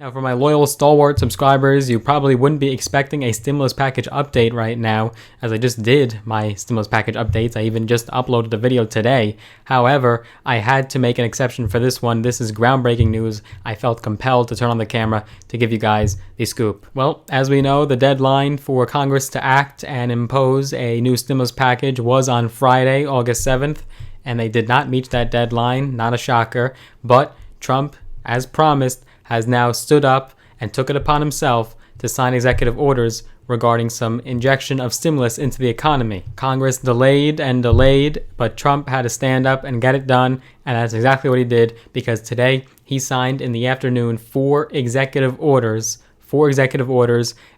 Now, for my loyal stalwart subscribers, you probably wouldn't be expecting a stimulus package update right now, as I just did my stimulus package updates. I even just uploaded a video today. However, I had to make an exception for this one. This is groundbreaking news. I felt compelled to turn on the camera to give you guys the scoop. Well, as we know, the deadline for Congress to act and impose a new stimulus package was on Friday, August 7th, and they did not meet that deadline. Not a shocker, but Trump, as promised, has now stood up and took it upon himself to sign executive orders regarding some injection of stimulus into the economy. Congress delayed and delayed, but Trump had to stand up and get it done, and that's exactly what he did, because today he signed in the afternoon four executive orders,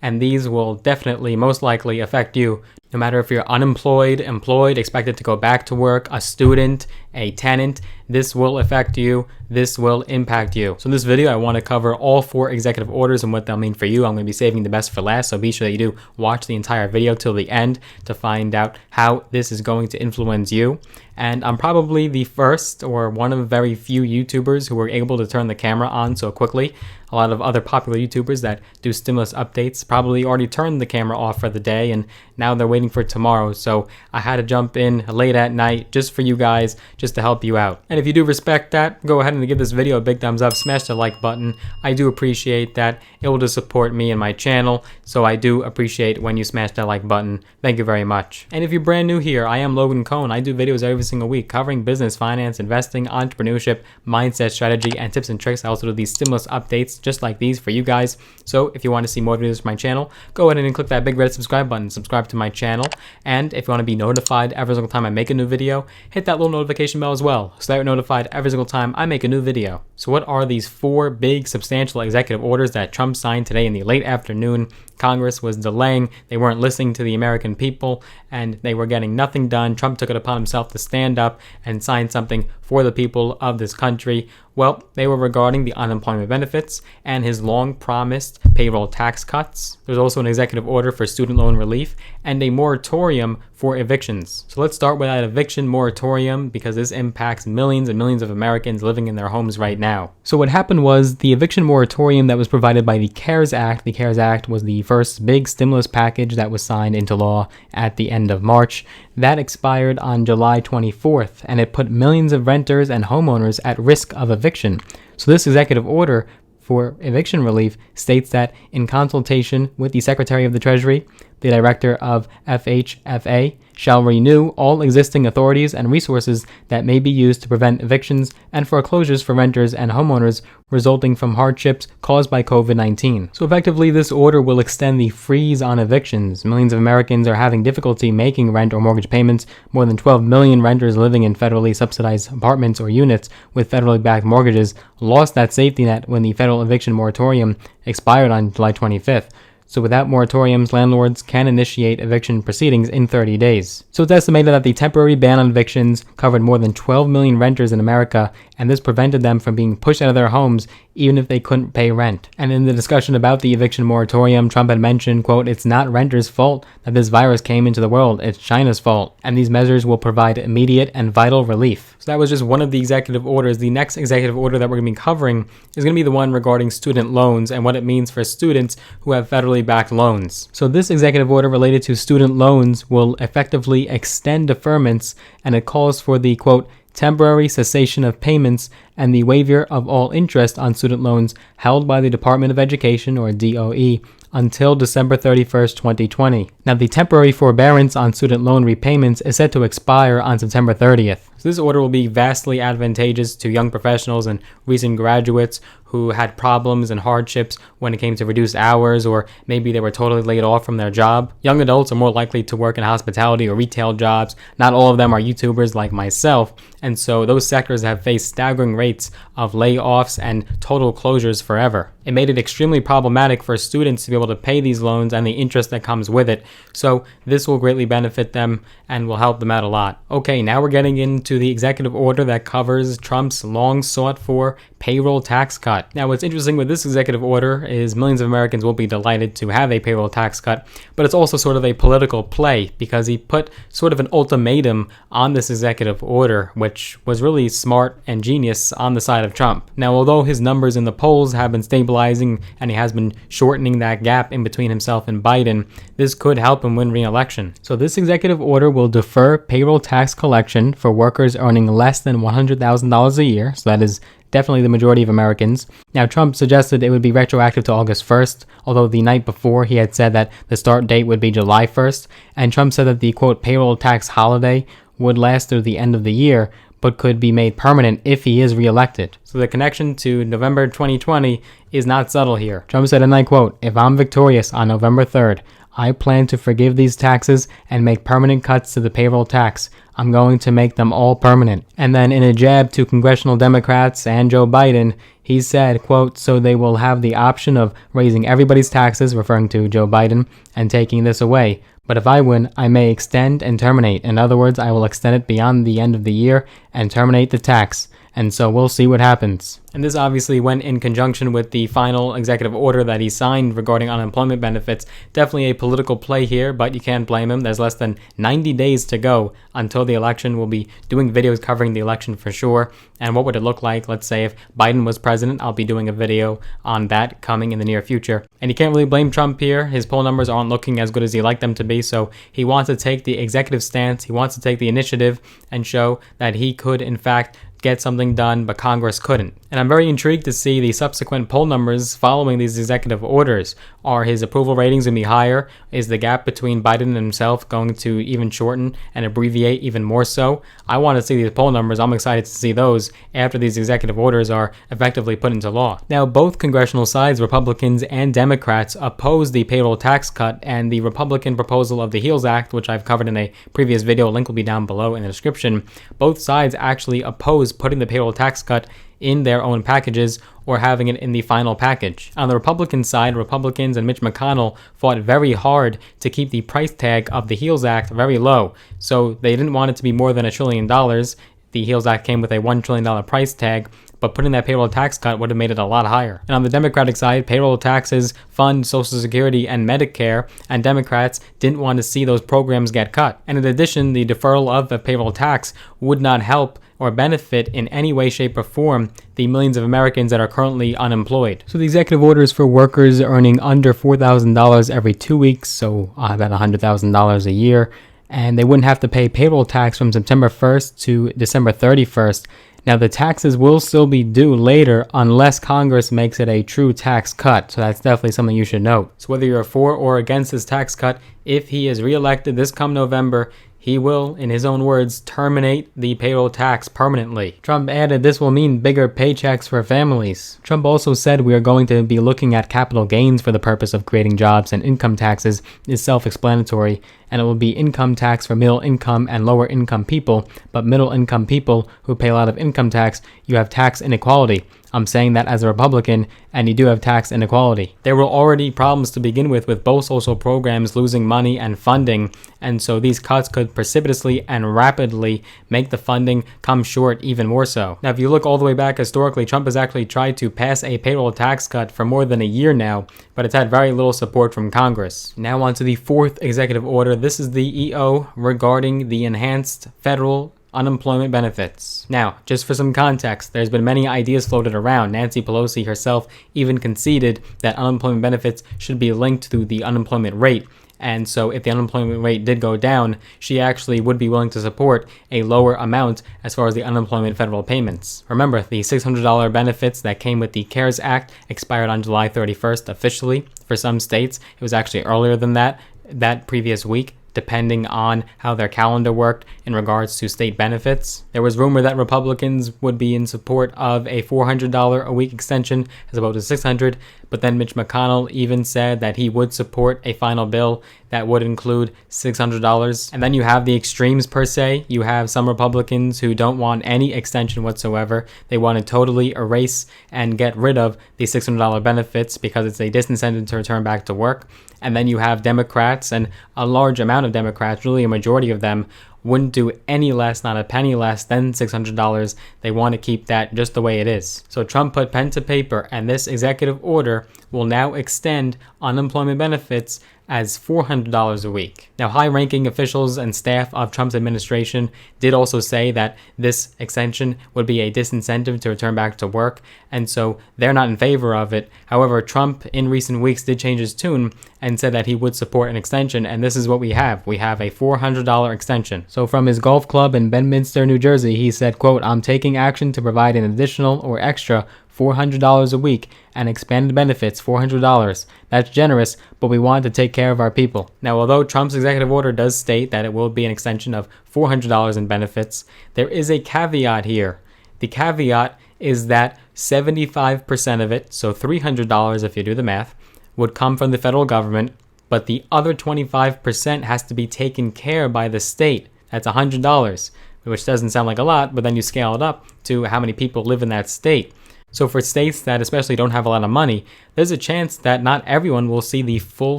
and these will definitely, most likely, affect you. No matter if you're unemployed, employed, expected to go back to work, a student, a tenant, this will affect you. This will impact you. So in this video, I want to cover all four executive orders and what they'll mean for you. I'm going to be saving the best for last, so be sure that you do watch the entire video till the end to find out how this is going to influence you. And I'm probably the first or one of very few YouTubers who were able to turn the camera on so quickly. A lot of other popular YouTubers that do stimulus updates probably already turned the camera off for the day, and now they're waiting for tomorrow. So I had to jump in late at night just for you guys, just to help you out. And if you do respect that, go ahead and give this video a big thumbs up, smash the like button. I do appreciate that. It will just support me and my channel, so I do appreciate when you smash that like button. Thank you very much. And if you're brand new here, I am Logan Cohn. I do videos every single week covering business, finance, investing, entrepreneurship, mindset, strategy, and tips and tricks. I also do these stimulus updates just like these for you guys. So if you want to see more videos from my channel, go ahead and click that big red subscribe button, subscribe to my channel. And if you want to be notified every single time I make a new video, hit that little notification bell as well, so that you're notified every single time I make a new video. So what are these four big substantial executive orders that Trump signed today in the late afternoon? Congress was delaying, they weren't listening to the American people, and they were getting nothing done. Trump took it upon himself to stand up and sign something for the people of this country. Well, they were regarding the unemployment benefits and his long-promised payroll tax cuts. There's also an executive order for student loan relief and a moratorium for evictions. So let's start with that eviction moratorium, because this impacts millions and millions of Americans living in their homes right now. So what happened was the eviction moratorium that was provided by the CARES Act. The CARES Act was the first big stimulus package that was signed into law at the end of March. That expired on July 24th, and it put millions of renters and homeowners at risk of eviction. So this executive order for eviction relief states that in consultation with the Secretary of the Treasury, the Director of FHFA shall renew all existing authorities and resources that may be used to prevent evictions and foreclosures for renters and homeowners resulting from hardships caused by COVID-19. So effectively, this order will extend the freeze on evictions. Millions of Americans are having difficulty making rent or mortgage payments. More than 12 million renters living in federally subsidized apartments or units with federally backed mortgages lost that safety net when the federal eviction moratorium expired on July 25th. So without moratoriums, landlords can initiate eviction proceedings in 30 days. So it's estimated that the temporary ban on evictions covered more than 12 million renters in America, and this prevented them from being pushed out of their homes even if they couldn't pay rent. And in the discussion about the eviction moratorium, Trump had mentioned, quote, "It's not renters' fault that this virus came into the world, it's China's fault, and these measures will provide immediate and vital relief." So that was just one of the executive orders. The next executive order that we're going to be covering is going to be the one regarding student loans and what it means for students who have federally backed loans. So this executive order related to student loans will effectively extend deferments, and it calls for the, quote, "temporary cessation of payments and the waiver of all interest on student loans held by the Department of Education, or DOE, until December 31st, 2020. Now, the temporary forbearance on student loan repayments is set to expire on September 30th. So this order will be vastly advantageous to young professionals and recent graduates who had problems and hardships when it came to reduced hours, or maybe they were totally laid off from their job. Young adults are more likely to work in hospitality or retail jobs. Not all of them are YouTubers like myself, and so those sectors have faced staggering rates of layoffs and total closures forever. It made it extremely problematic for students to be able to pay these loans and the interest that comes with it. So this will greatly benefit them and will help them out a lot. Okay, now we're getting into the executive order that covers Trump's long sought for payroll tax cut. Now, what's interesting with this executive order is millions of Americans will be delighted to have a payroll tax cut, but it's also sort of a political play because he put sort of an ultimatum on this executive order, which was really smart and genius on the side of Trump. Now, although his numbers in the polls have been stabilizing and he has been shortening that gap in between himself and Biden, this could help him win re-election. So this executive order will defer payroll tax collection for workers earning less than $100,000 a year, so that is definitely the majority of Americans. Now, Trump suggested it would be retroactive to August 1st, although the night before he had said that the start date would be July 1st, and Trump said that the, quote, payroll tax holiday would last through the end of the year, but could be made permanent if he is reelected. So the connection to November 2020 is not subtle here. Trump said, and I quote, "If I'm victorious on November 3rd, I plan to forgive these taxes and make permanent cuts to the payroll tax. I'm going to make them all permanent." And then in a jab to congressional Democrats and Joe Biden, he said, quote, "So they will have the option of raising everybody's taxes," referring to Joe Biden, "and taking this away. But if I win, I may extend and terminate. In other words, I will extend it beyond the end of the year and terminate the tax. And so we'll see what happens." And this obviously went in conjunction with the final executive order that he signed regarding unemployment benefits. Definitely a political play here, but you can't blame him. There's less than 90 days to go until the election. We'll be doing videos covering the election for sure. And what would it look like? Let's say if Biden was president, I'll be doing a video on that coming in the near future. And you can't really blame Trump here. His poll numbers aren't looking as good as he'd like them to be, so he wants to take the executive stance. He wants to take the initiative and show that he could, in fact, get something done, but Congress couldn't. And I'm very intrigued to see the subsequent poll numbers following these executive orders. Are his approval ratings going to be higher? Is the gap between Biden and himself going to even shorten and abbreviate even more so? I want to see these poll numbers. I'm excited to see those after these executive orders are effectively put into law. Now, both congressional sides, Republicans and Democrats, oppose the payroll tax cut and the Republican proposal of the HEALS Act, which I've covered in a previous video. Link will be down below in the description. Both sides actually oppose putting the payroll tax cut in their own packages or having it in the final package. On the Republican side, Republicans and Mitch McConnell fought very hard to keep the price tag of the HEALS Act very low. So they didn't want it to be more than $1 trillion. The HEALS Act came with a $1 trillion price tag, but putting that payroll tax cut would have made it a lot higher. And on the Democratic side, payroll taxes fund Social Security and Medicare, and Democrats didn't want to see those programs get cut. And in addition, the deferral of the payroll tax would not help or benefit in any way, shape, or form the millions of Americans that are currently unemployed. So the executive orders for workers earning under $4,000 every 2 weeks, so about $100,000 a year, and they wouldn't have to pay payroll tax from September 1st to December 31st. Now, the taxes will still be due later unless Congress makes it a true tax cut, so that's definitely something you should note. So whether you're for or against this tax cut, if he is reelected this come November, he will, in his own words, terminate the payroll tax permanently. Trump added this will mean bigger paychecks for families. Trump also said we are going to be looking at capital gains for the purpose of creating jobs, and income taxes is self-explanatory, and it will be income tax for middle income and lower income people, but middle income people who pay a lot of income tax, you have tax inequality. I'm saying that as a Republican, and you do have tax inequality. There were already problems to begin with both social programs losing money and funding, and so these cuts could precipitously and rapidly make the funding come short even more so. Now, if you look all the way back historically, Trump has actually tried to pass a payroll tax cut for more than a year now, but it's had very little support from Congress. Now on to the fourth executive order. This is the EO regarding the enhanced federal unemployment benefits. Now, just for some context, there's been many ideas floated around. Nancy Pelosi herself even conceded that unemployment benefits should be linked to the unemployment rate. And so if the unemployment rate did go down, she actually would be willing to support a lower amount as far as the unemployment federal payments. Remember, the $600 benefits that came with the CARES Act expired on July 31st officially. For some states, it was actually earlier than that previous week, depending on how their calendar worked in regards to state benefits. There was rumor that Republicans would be in support of a $400 a week extension as opposed to $600, but then Mitch McConnell even said that he would support a final bill that would include $600. And then you have the extremes per se. You have some Republicans who don't want any extension whatsoever. They want to totally erase and get rid of the $600 benefits because it's a disincentive to return back to work. And then you have Democrats, and a large amount of Democrats, really a majority of them, wouldn't do any less, not a penny less than $600. They want to keep that just the way it is. So Trump put pen to paper, and this executive order will now extend unemployment benefits as $400 a week. Now, high-ranking officials and staff of Trump's administration did also say that this extension would be a disincentive to return back to work, and so they're not in favor of it. However, Trump in recent weeks did change his tune and said that he would support an extension, and this is what we have. We have a $400 extension. So from his golf club in Bedminster, New Jersey, he said, quote, "I'm taking action to provide an additional or extra $400 a week and expanded benefits $400. That's generous, but we want to take care of our people." Now, although Trump's executive order does state that it will be an extension of $400 in benefits, there is a caveat here. The caveat is that 75% of it, so $300 if you do the math, would come from the federal government, but the other 25% has to be taken care of by the state. That's $100, which doesn't sound like a lot, but then you scale it up to how many people live in that state. So for states that especially don't have a lot of money, there's a chance that not everyone will see the full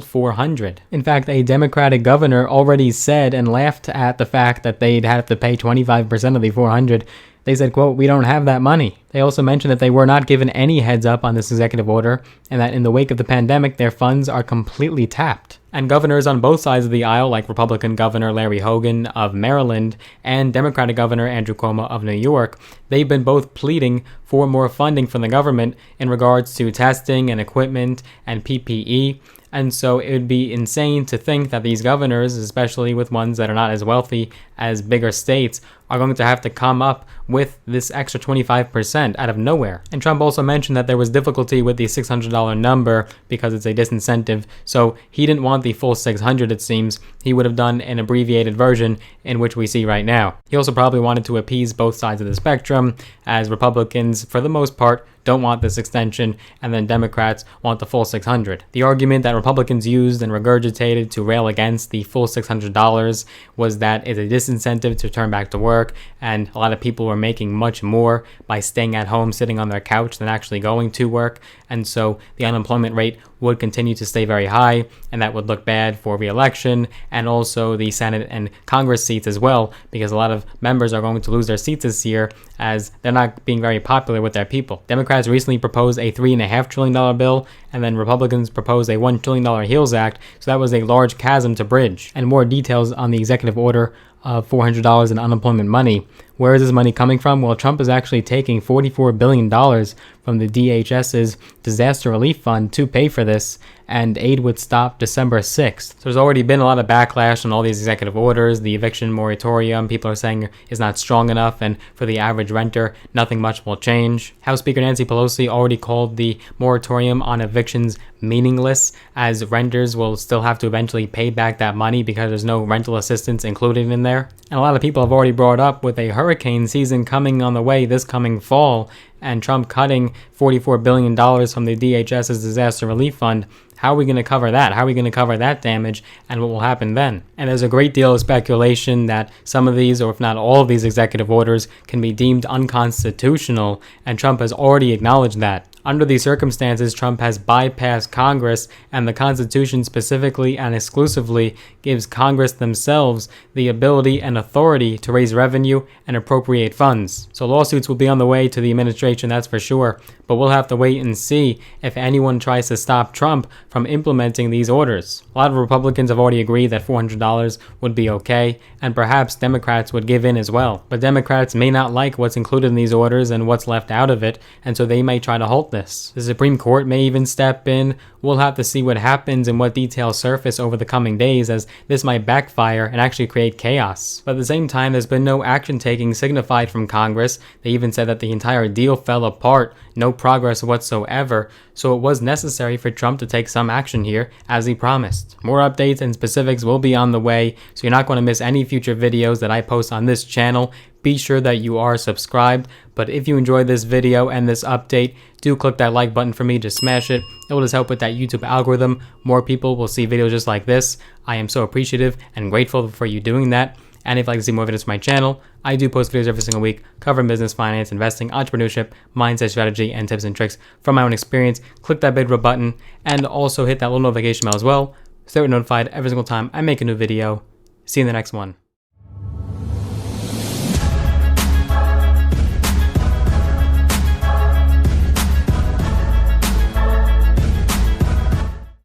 400. In fact, a Democratic governor already said and laughed at the fact that they'd have to pay 25% of the 400. They said, quote, "We don't have that money." They also mentioned that they were not given any heads up on this executive order, and that in the wake of the pandemic, their funds are completely tapped. And governors on both sides of the aisle, like Republican Governor Larry Hogan of Maryland and Democratic Governor Andrew Cuomo of New York, they've been both pleading for more funding from the government in regards to testing and equipment and PPE. And so it would be insane to think that these governors, especially with ones that are not as wealthy as bigger states, are going to have to come up with this extra 25% out of nowhere. And Trump also mentioned that there was difficulty with the $600 number because it's a disincentive. So he didn't want the full 600, it seems. He would have done an abbreviated version in which we see right now. He also probably wanted to appease both sides of the spectrum, as Republicans, for the most part, don't want this extension, and then Democrats want the full 600. The argument that Republicans used and regurgitated to rail against the full $600 was that it's a disincentive to return back to work, and a lot of people were making much more by staying at home, sitting on their couch, than actually going to work, and so the unemployment rate would continue to stay very high, and that would look bad for re-election and also the Senate and Congress seats as well, because a lot of members are going to lose their seats this year as they're not being very popular with their people. Democrats recently proposed a $3.5 trillion bill, and then Republicans proposed a $1 trillion HEALS Act, so that was a large chasm to bridge. And more details on the executive order of $400 in unemployment money. Where is this money coming from? Well, Trump is actually taking $44 billion from the DHS's disaster relief fund to pay for this, and aid would stop December 6th. So there's already been a lot of backlash on all these executive orders. The eviction moratorium, people are saying, is not strong enough, and for the average renter, nothing much will change. House Speaker Nancy Pelosi already called the moratorium on evictions meaningless, as renters will still have to eventually pay back that money because there's no rental assistance included in there. And a lot of people have already brought up, with a hurricane season coming on the way this coming fall, and Trump cutting $44 billion from the DHS's disaster relief fund, how are we going to cover that? How are we going to cover that damage, and what will happen then? And there's a great deal of speculation that some of these, or if not all of these executive orders, can be deemed unconstitutional, and Trump has already acknowledged that. Under these circumstances, Trump has bypassed Congress, and the Constitution specifically and exclusively gives Congress themselves the ability and authority to raise revenue and appropriate funds. So lawsuits will be on the way to the administration, that's for sure, but we'll have to wait and see if anyone tries to stop Trump from implementing these orders. A lot of Republicans have already agreed that $400 would be okay, and perhaps Democrats would give in as well. But Democrats may not like what's included in these orders and what's left out of it, and so they may try to halt this. The Supreme Court may even step in. We'll have to see what happens and what details surface over the coming days, as this might backfire and actually create chaos. But at the same time, there's been no action taking signified from Congress. They even said that the entire deal fell apart, no progress whatsoever, so it was necessary for Trump to take some action here, as he promised. More updates and specifics will be on the way, so you're not going to miss any future videos that I post on this channel. Be sure that you are subscribed, but if you enjoyed this video and this update, do click that like button for me, just smash it. It will just help with that YouTube algorithm. More people will see videos just like this. I am so appreciative and grateful for you doing that. And if you'd like to see more videos from my channel, I do post videos every single week covering business, finance, investing, entrepreneurship, mindset, strategy, and tips and tricks from my own experience. Click that big red button and also hit that little notification bell as well, so that you're notified every single time I make a new video. See you in the next one.